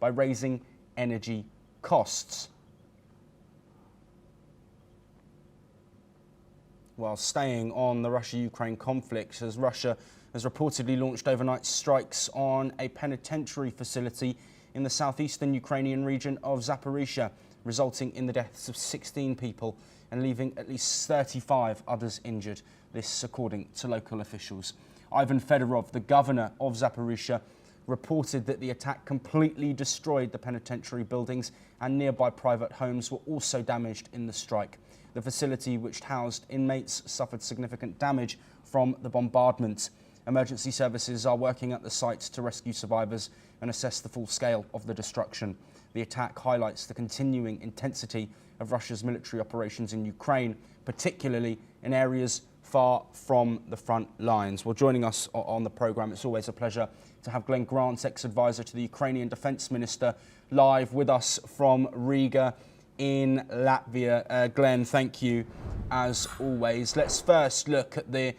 by raising energy costs. While staying on the Russia-Ukraine conflict, as Russia has reportedly launched overnight strikes on a penitentiary facility in the southeastern Ukrainian region of Zaporizhzhia, resulting in the deaths of 16 people and leaving at least 35 others injured. This according to local officials. Ivan Fedorov, the governor of Zaporizhzhia, reported that the attack completely destroyed the penitentiary buildings and nearby private homes were also damaged in the strike. The facility, which housed inmates, suffered significant damage from the bombardment. Emergency services are working at the site to rescue survivors and assess the full scale of the destruction. The attack highlights the continuing intensity of Russia's military operations in Ukraine, particularly in areas far from the front lines. Well, joining us on the programme, it's always a pleasure to have Glenn Grant, ex-advisor to the Ukrainian Defence Minister, live with us from Riga in Latvia. Glenn, thank you as always. Let's first look at the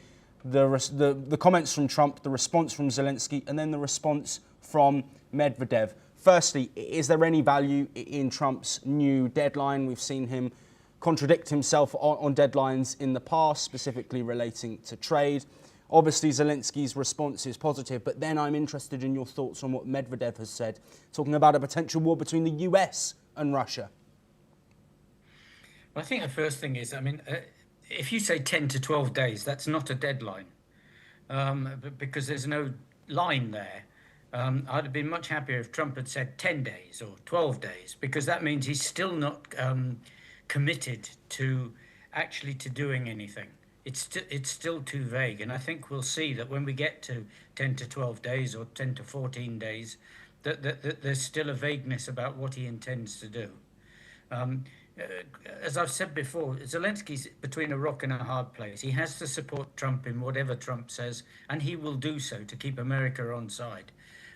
comments from Trump, the response from Zelensky, and then the response from Medvedev. Firstly, is there any value in Trump's new deadline? We've seen him contradict himself on deadlines in the past, specifically relating to trade. Obviously, Zelensky's response is positive, but then I'm interested in your thoughts on what Medvedev has said, talking about a potential war between the US and Russia. Well, I think the first thing is, if you say 10 to 12 days, that's not a deadline, because there's no line there. I'd have been much happier if Trump had said 10 days or 12 days, because that means he's still not committed to actually to doing anything. It's still too vague, and I think we'll see that when we get to 10 to 12 days or 10 to 14 days, that there's still a vagueness about what he intends to do. As I've said before, Zelensky's between a rock and a hard place. He has to support Trump in whatever Trump says, and he will do so to keep America on side.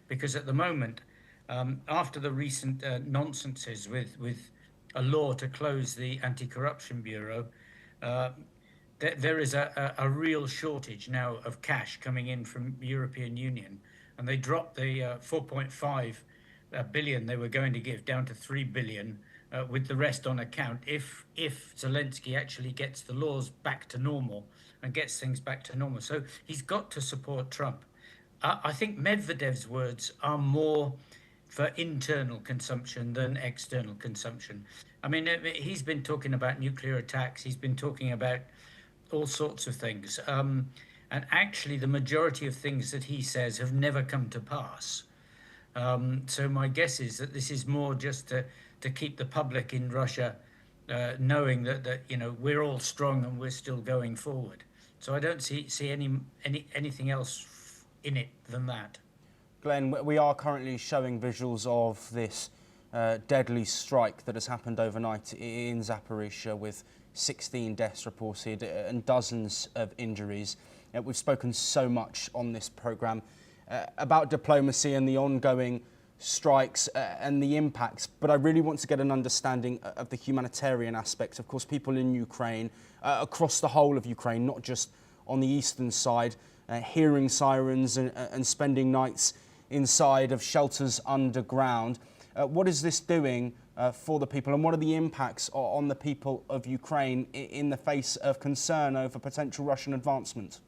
Because at the moment, after the recent nonsenses with a law to close the Anti-Corruption Bureau, there is a real shortage now of cash coming in from the European Union. And they dropped the 4.5 billion they were going to give down to 3 billion, with the rest on account if Zelensky actually gets the laws back to normal and gets things back to normal. So he's got to support Trump. I think Medvedev's words are more for internal consumption than external consumption. He's been talking about nuclear attacks. He's been talking about all sorts of things. And actually, the majority of things that he says have never come to pass. So my guess is that this is more just to keep the public in Russia knowing that we're all strong and we're still going forward. So I don't see anything else in it than that. Glenn, we are currently showing visuals of this deadly strike that has happened overnight in Zaporizhzhia, with 16 deaths reported and dozens of injuries. We've spoken so much on this programme about diplomacy and the ongoing strikes and the impacts, but I really want to get an understanding of the humanitarian aspect. Of course, people in Ukraine, across the whole of Ukraine, not just on the eastern side, hearing sirens and spending nights inside of shelters underground. What is this doing for the people, and what are the impacts on the people of Ukraine in the face of concern over potential Russian advancement?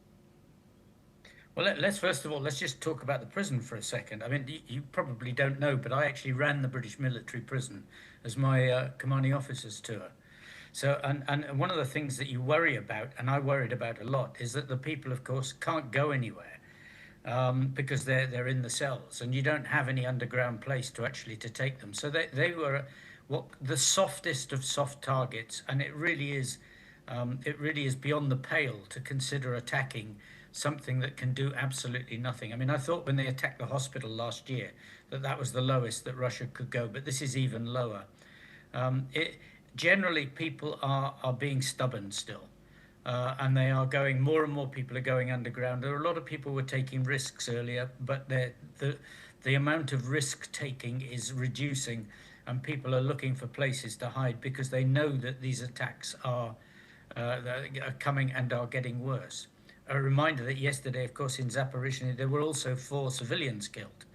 Well, let's just talk about the prison for a second. You probably don't know, but I actually ran the British military prison as my commanding officer's tour. So, and one of the things that you worry about, and I worried about a lot, is that the people, of course, can't go anywhere because they're in the cells, and you don't have any underground place to take them. So they were the softest of soft targets, and it really is beyond the pale to consider attacking something that can do absolutely nothing. I thought when they attacked the hospital last year that was the lowest that Russia could go, but this is even lower. Generally, people are being stubborn still, and they are going. More and more people are going underground. There are a lot of people who were taking risks earlier, but the amount of risk taking is reducing, and people are looking for places to hide because they know that these attacks are coming and are getting worse. A reminder that yesterday, of course, in Zaporizhzhia, there were also 4 civilians killed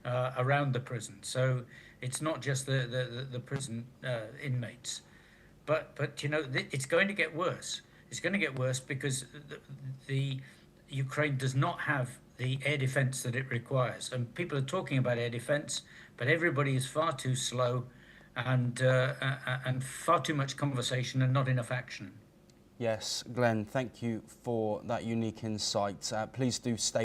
around the prison. So It's not just the prison inmates. But you know, it's going to get worse. It's going to get worse because the Ukraine does not have the air defense that it requires. And people are talking about air defense, but everybody is far too slow and far too much conversation and not enough action. Yes, Glenn, thank you for that unique insight. Please do stay